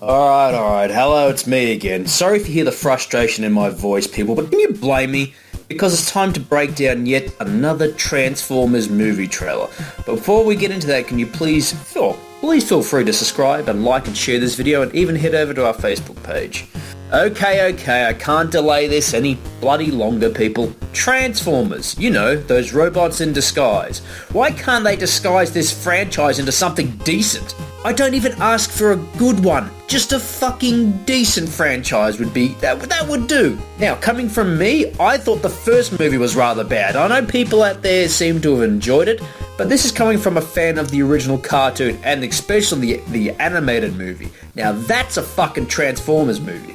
Alright, hello, it's me again. Sorry if you hear the frustration in my voice, people, but can you blame me? Because it's time to break down yet another Transformers movie trailer. But before we get into that, can you please feel free to subscribe and like and share this video, and even head over to our Facebook page. Okay, I can't delay this any bloody longer, people. Transformers, you know, those robots in disguise. Why can't they disguise this franchise into something decent? I don't even ask for a good one. Just a fucking decent franchise would be, that would do. Now, coming from me, I thought the first movie was rather bad. I know people out there seem to have enjoyed it, but this is coming from a fan of the original cartoon and especially the animated movie. Now that's a fucking Transformers movie.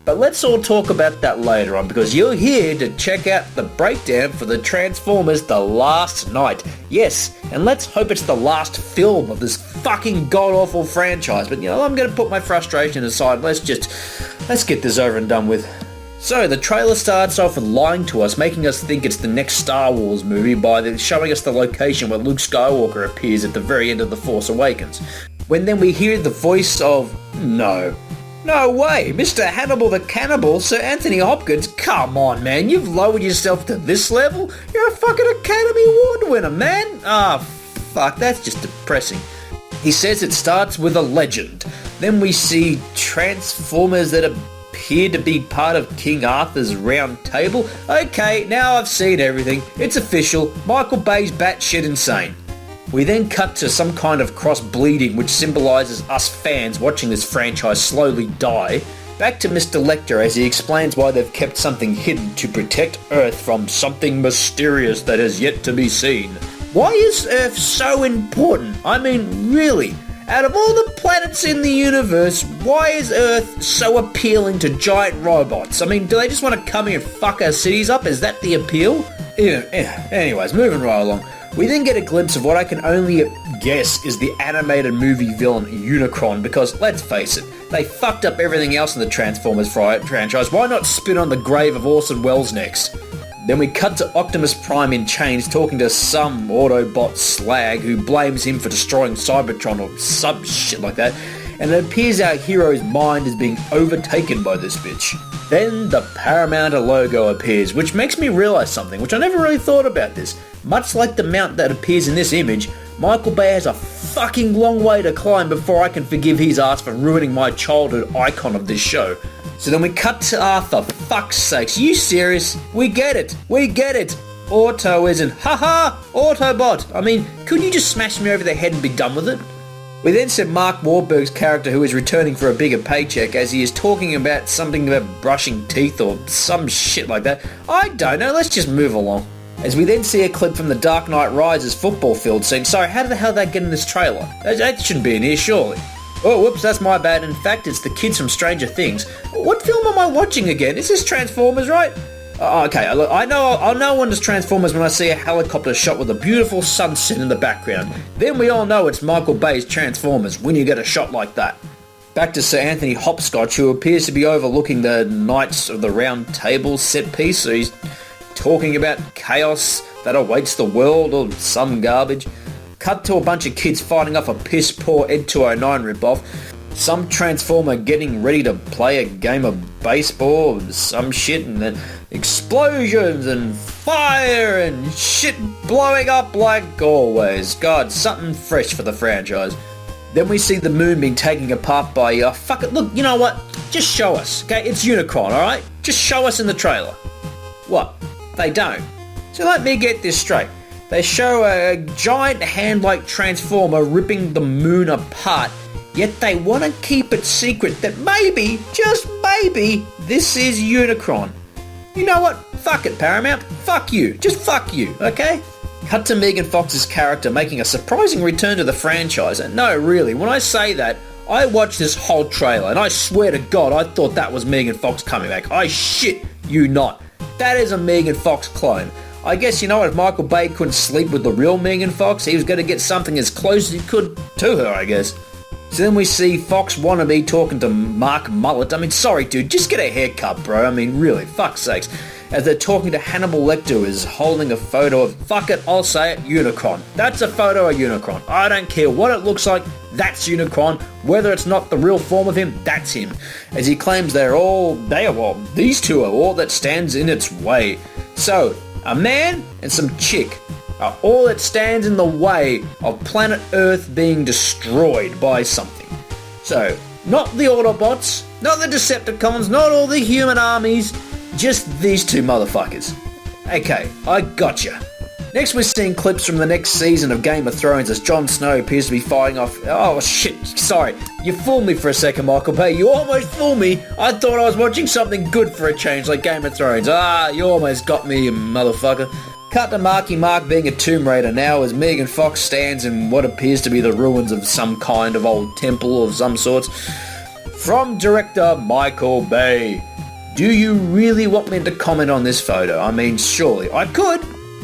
But let's all talk about that later on, because you're here to check out the breakdown for the Transformers The Last Night. Yes, and let's hope it's the last film of this fucking god-awful franchise. But you know, I'm going to put my frustration aside. Let's get this over and done with. So, the trailer starts off with lying to us, making us think it's the next Star Wars movie by showing us the location where Luke Skywalker appears at the very end of The Force Awakens. When then we hear the voice of... No way, Mr. Hannibal the Cannibal, Sir Anthony Hopkins, come on man, you've lowered yourself to this level? You're a fucking Academy Award winner, man! Fuck, that's just depressing. He says it starts with a legend. Then we see Transformers that appear to be part of King Arthur's round table. Okay, now I've seen everything. It's official. Micheal Bay's batshit insane. We then cut to some kind of cross-bleeding which symbolises us fans watching this franchise slowly die. Back to Mr. Lecter as he explains why they've kept something hidden to protect Earth from something mysterious that has yet to be seen. Why is Earth so important? I mean, really? Out of all the planets in the universe, why is Earth so appealing to giant robots? I mean, do they just want to come here and fuck our cities up? Is that the appeal? Anyways, moving right along. We then get a glimpse of what I can only guess is the animated movie villain Unicron, because let's face it, they fucked up everything else in the Transformers franchise. Why not spit on the grave of Orson Welles next? Then we cut to Optimus Prime in chains talking to some Autobot slag who blames him for destroying Cybertron or some shit like that, and it appears our hero's mind is being overtaken by this bitch. Then the Paramount logo appears, which makes me realise something, which I never really thought about this. Much like the mount that appears in this image, Micheal Bay has a fucking long way to climb before I can forgive his ass for ruining my childhood icon of this show. So then we cut to Arthur. For fuck's sakes, you serious? We get it. Auto isn't. Haha, Autobot. I mean, could you just smash me over the head and be done with it? We then see Mark Wahlberg's character, who is returning for a bigger paycheck, as he is talking about something about brushing teeth or some shit like that. I don't know, let's just move along. As we then see a clip from the Dark Knight Rises football field scene. Sorry, how the hell did that get in this trailer? That shouldn't be in here, surely. Oh, whoops, that's my bad. In fact, it's the kids from Stranger Things. What film am I watching again? Is this Transformers, right? Okay, look, I know when it's Transformers when I see a helicopter shot with a beautiful sunset in the background. Then we all know it's Micheal Bay's Transformers when you get a shot like that. Back to Sir Anthony Hopscotch, who appears to be overlooking the Knights of the Round Table set piece. So he's talking about chaos that awaits the world or some garbage. Cut to a bunch of kids fighting off a piss-poor Ed 209 ripoff. Some Transformer getting ready to play a game of baseball or some shit, and then explosions and fire and shit blowing up like always. God, something fresh for the franchise. Then we see the moon being taken apart by, fuck it, look, you know what? Just show us, okay? It's Unicron, alright? Just show us in the trailer. What? They don't. So let me get this straight. They show a giant hand-like Transformer ripping the moon apart, yet they want to keep it secret that maybe, just maybe, this is Unicron. You know what? Fuck it, Paramount. Fuck you. Just fuck you, okay? Cut to Megan Fox's character making a surprising return to the franchise. And no, really, when I say that, I watched this whole trailer and I swear to God I thought that was Megan Fox coming back. I shit you not. That is a Megan Fox clone. I guess, you know, if Micheal Bay couldn't sleep with the real Megan Fox, he was going to get something as close as he could to her, I guess. So then we see Fox wannabe talking to Mark Mullet. I mean, sorry dude, just get a haircut, bro. I mean, really, fuck's sakes. as they're talking to Hannibal Lecter, who is holding a photo of, fuck it, I'll say it, Unicron. That's a photo of Unicron. I don't care what it looks like, that's Unicron. Whether it's not the real form of him, that's him. As he claims these two are all that stands in its way. So, a man and some chick are all that stands in the way of planet Earth being destroyed by something. So, not the Autobots, not the Decepticons, not all the human armies, just these two motherfuckers. Okay, I gotcha. Next we're seeing clips from the next season of Game of Thrones as Jon Snow appears to be fighting off... Oh shit, sorry. You fooled me for a second, Micheal Bay. You almost fooled me. I thought I was watching something good for a change like Game of Thrones. You almost got me, you motherfucker. Cut to Marky Mark being a Tomb Raider now as Megan Fox stands in what appears to be the ruins of some kind of old temple of some sorts. From director Micheal Bay. Do you really want me to comment on this photo? I mean, surely I could,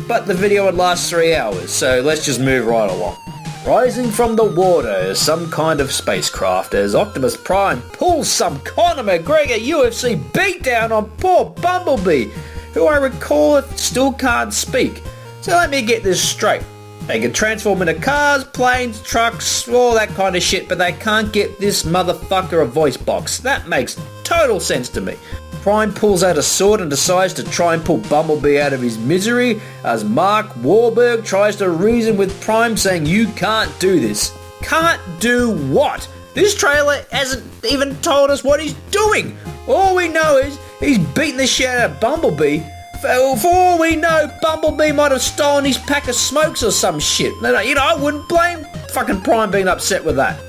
but the video would last 3 hours, so let's just move right along. Rising from the water is some kind of spacecraft as Optimus Prime pulls some Conor McGregor UFC beatdown on poor Bumblebee, who I recall still can't speak. So let me get this straight. They can transform into cars, planes, trucks, all that kind of shit, but they can't get this motherfucker a voice box. That makes total sense to me. Prime pulls out a sword and decides to try and pull Bumblebee out of his misery as Mark Wahlberg tries to reason with Prime saying, you can't do this. Can't do what? This trailer hasn't even told us what he's doing. All we know is he's beating the shit out of Bumblebee. For all we know, Bumblebee might have stolen his pack of smokes or some shit. I wouldn't blame fucking Prime being upset with that.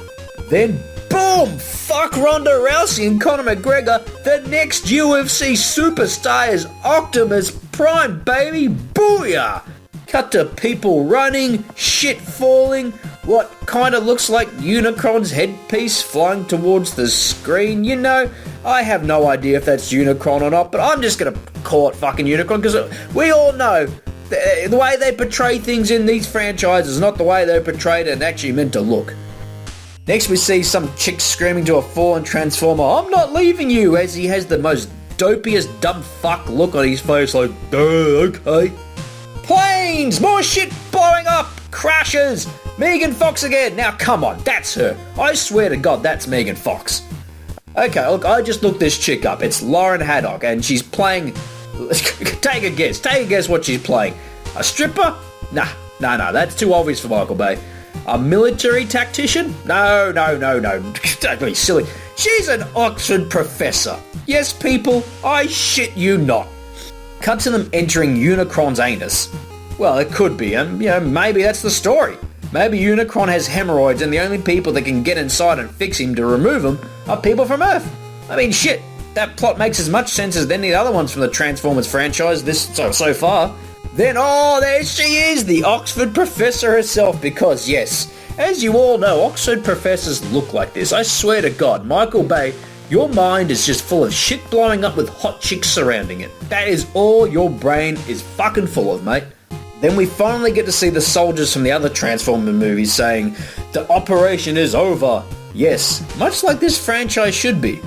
Then, boom! Fuck Ronda Rousey and Conor McGregor. The next UFC superstar is Optimus Prime, baby. Booyah! Cut to people running, shit falling, what kind of looks like Unicron's headpiece flying towards the screen. I have no idea if that's Unicron or not, but I'm just going to call it fucking Unicron because we all know the way they portray things in these franchises is not the way they're portrayed and actually meant to look. Next we see some chick screaming to a fallen Transformer, I'm not leaving you, as he has the most dopiest dumb fuck look on his face like, okay. Planes! More shit blowing up! Crashes! Megan Fox again! Now come on, that's her. I swear to God, that's Megan Fox. Okay, look, I just looked this chick up. It's Lauren Haddock, and she's playing... Take a guess. Take a guess what she's playing. A stripper? Nah, that's too obvious for Micheal Bay. A military tactician? No. Don't be silly. She's an Oxford professor. Yes, people, I shit you not. Cut to them entering Unicron's anus. Well, it could be, and maybe that's the story. Maybe Unicron has hemorrhoids and the only people that can get inside and fix him to remove them are people from Earth. I mean, shit, that plot makes as much sense as any other ones from the Transformers franchise so far. Then, there she is, the Oxford professor herself, because yes, as you all know, Oxford professors look like this. I swear to God, Micheal Bay, your mind is just full of shit blowing up with hot chicks surrounding it. That is all your brain is fucking full of, mate. Then we finally get to see the soldiers from the other Transformer movies saying, the operation is over. Yes, much like this franchise should be.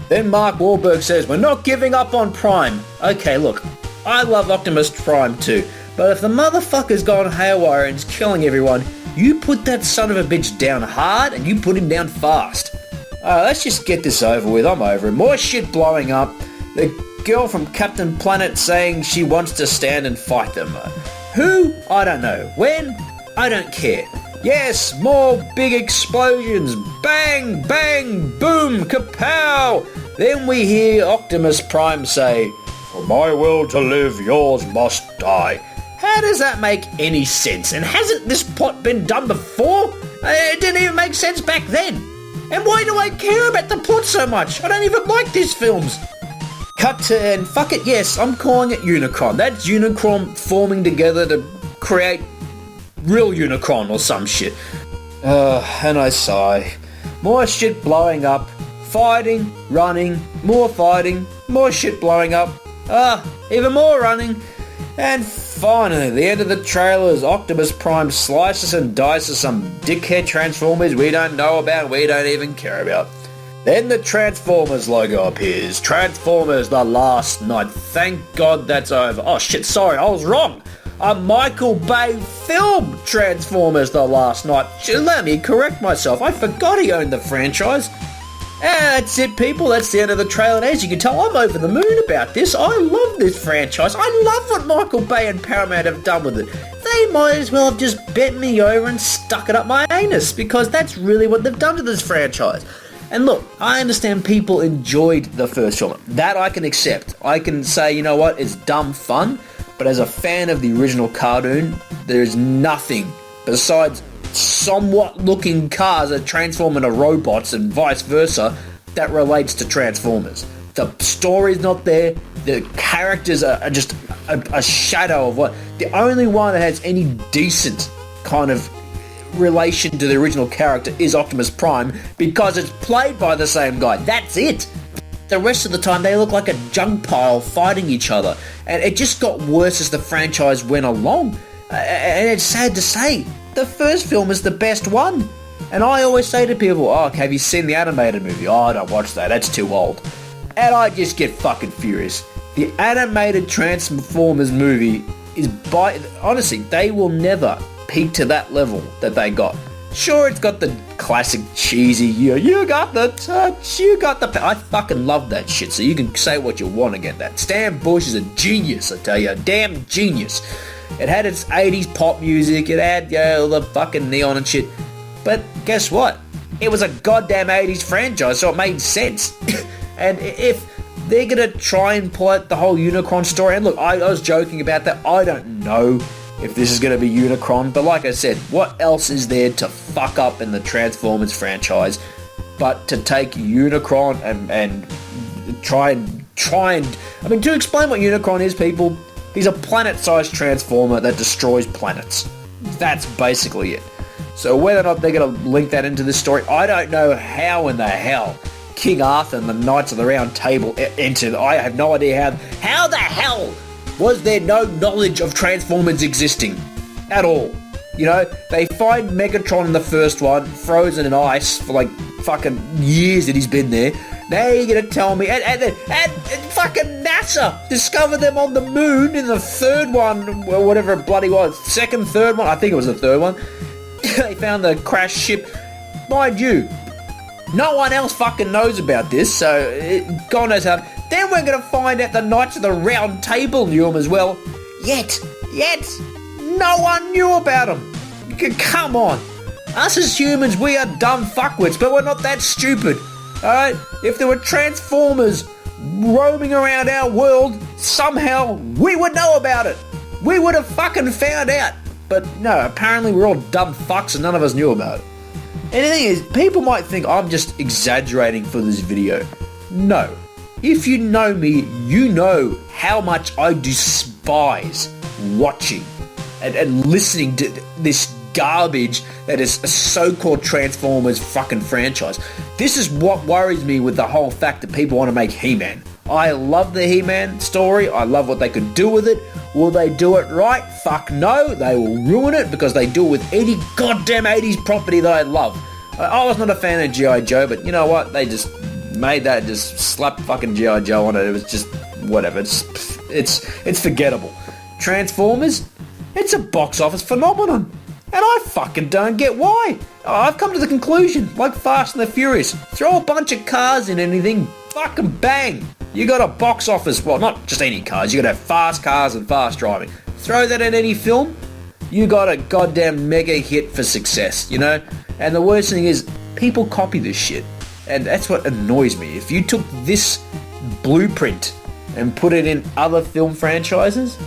Then Mark Wahlberg says, we're not giving up on Prime. Okay, look, I love Optimus Prime too, but if the motherfucker's gone haywire and is killing everyone, you put that son of a bitch down hard and you put him down fast. Let's just get this over with. I'm over it. More shit blowing up. The girl from Captain Planet saying she wants to stand and fight them. Who? I don't know. When? I don't care. Yes, more big explosions. Bang, bang, boom, kapow. Then we hear Optimus Prime say, for my will to live, yours must die. How does that make any sense? And hasn't this plot been done before? It didn't even make sense back then. And why do I care about the plot so much? I don't even like these films. Cut to, and fuck it, yes, I'm calling it Unicron. That's Unicron forming together to create real Unicron or some shit. And I sigh. More shit blowing up. Fighting, running, more shit blowing up. Even more running. And finally, the end of the trailer is Optimus Prime slices and dices some dickhead Transformers we don't know about, we don't even care about. Then the Transformers logo appears. Transformers The Last Night. Thank God that's over. Oh shit, sorry, I was wrong. A Micheal Bay film, Transformers The Last Night. Let me correct myself. I forgot he owned the franchise. That's it, people. That's the end of the trailer. And as you can tell, I'm over the moon about this. I love this franchise. I love what Micheal Bay and Paramount have done with it. They might as well have just bent me over and stuck it up my anus, because that's really what they've done to this franchise. And look, I understand people enjoyed the first film. That I can accept. I can say, you know what, it's dumb fun. But as a fan of the original cartoon, there's nothing besides somewhat looking cars that transform into robots and vice versa that relates to Transformers. The story's not there. The characters are just a shadow of what... The only one that has any decent kind of relation to the original character is Optimus Prime, because it's played by the same guy. That's it. The rest of the time, they look like a junk pile fighting each other. And it just got worse as the franchise went along. And it's sad to say, the first film is the best one. And I always say to people, oh, have you seen the animated movie? Oh, don't watch that, that's too old. And I just get fucking furious. The animated Transformers movie is honestly, they will never peak to that level that they got. Sure, it's got the classic cheesy, you got the touch, you got the... I fucking love that shit, so you can say what you want to get that. Stan Bush is a genius, I tell you, a damn genius. It had its 80s pop music, it had all the fucking neon and shit. But guess what? It was a goddamn 80s franchise, so it made sense. And if they're going to try and pull out the whole Unicron story, and look, I was joking about that, I don't know if this is going to be Unicron, but like I said, what else is there to fuck up in the Transformers franchise but to take Unicron and try and I mean, to explain what Unicron is, people, he's a planet-sized transformer that destroys planets. That's basically it. So whether or not they're going to link that into this story, I don't know how in the hell King Arthur and the Knights of the Round Table entered. I have no idea how the hell was there no knowledge of Transformers existing at all. You know, they find Megatron in the first one, frozen in ice for like fucking years that he's been there. Now you're gonna tell me, and fucking NASA discovered them on the moon in the third one, or whatever it bloody was, third one, I think it was the third one. They found the crashed ship. Mind you, no one else fucking knows about this, so God knows how. Then we're going to find out the Knights of the Round Table knew them as well. Yet, no one knew about them. Come on. Us as humans, we are dumb fuckwits, but we're not that stupid. Alright? If there were Transformers roaming around our world, somehow we would know about it. We would have fucking found out. But no, apparently we're all dumb fucks and none of us knew about it. And the thing is, people might think I'm just exaggerating for this video. No. If you know me, you know how much I despise watching and listening to this garbage that is a so-called Transformers fucking franchise. This is what worries me with the whole fact that people want to make He-Man. I love the He-Man story. I love what they could do with it. Will they do it right? Fuck no. They will ruin it because they do it with any goddamn 80s property that I love. I was not a fan of G.I. Joe, but you know what? They just made that, just slapped fucking G.I. Joe on it. It was just whatever. It's forgettable. Transformers, it's a box office phenomenon. And I fucking don't get why. I've come to the conclusion, like Fast and the Furious, throw a bunch of cars in anything, fucking bang. You got a box office, well, not just any cars, you got to have fast cars and fast driving. Throw that in any film, you got a goddamn mega hit for success, you know? And the worst thing is, people copy this shit. And that's what annoys me. If you took this blueprint and put it in other film franchises,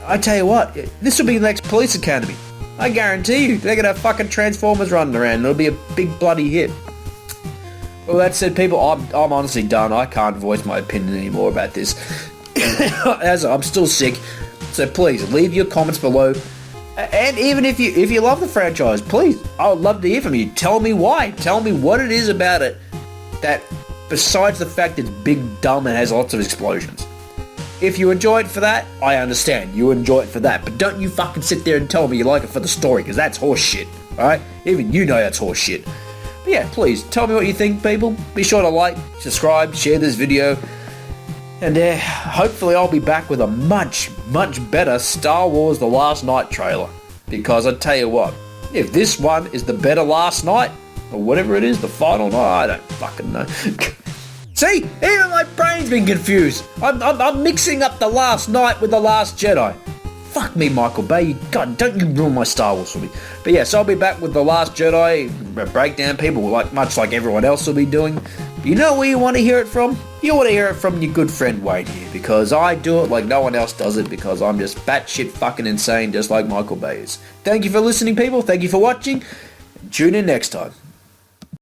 I tell you what, this will be the next Police Academy. I guarantee you, they're going to have fucking Transformers running around. It'll be a big bloody hit. Well, that said, people, I'm honestly done. I can't voice my opinion anymore about this. I'm still sick. So please, leave your comments below. And even if you love the franchise, please, I would love to hear from you. Tell me why. Tell me what it is about it that, besides the fact it's big, dumb, and has lots of explosions. If you enjoy it for that, I understand. You enjoy it for that. But don't you fucking sit there and tell me you like it for the story, because that's horse shit. Alright? Even you know that's horse shit. But yeah, please, tell me what you think, people. Be sure to like, subscribe, share this video. And hopefully I'll be back with a much, much better Star Wars The Last Night trailer. Because I tell you what, if this one is the better Last Night, or whatever it is, the final night, I don't fucking know. See, even my brain's been confused. I'm mixing up The Last Night with The Last Jedi. Fuck me, Micheal Bay. God, don't you ruin my Star Wars for me. But yes, I'll be back with The Last Jedi breakdown, people, much like everyone else will be doing. You know where you want to hear it from? You want to hear it from your good friend Wade here, because I do it like no one else does it, because I'm just batshit fucking insane, just like Micheal Bay is. Thank you for listening, people. Tune in next time.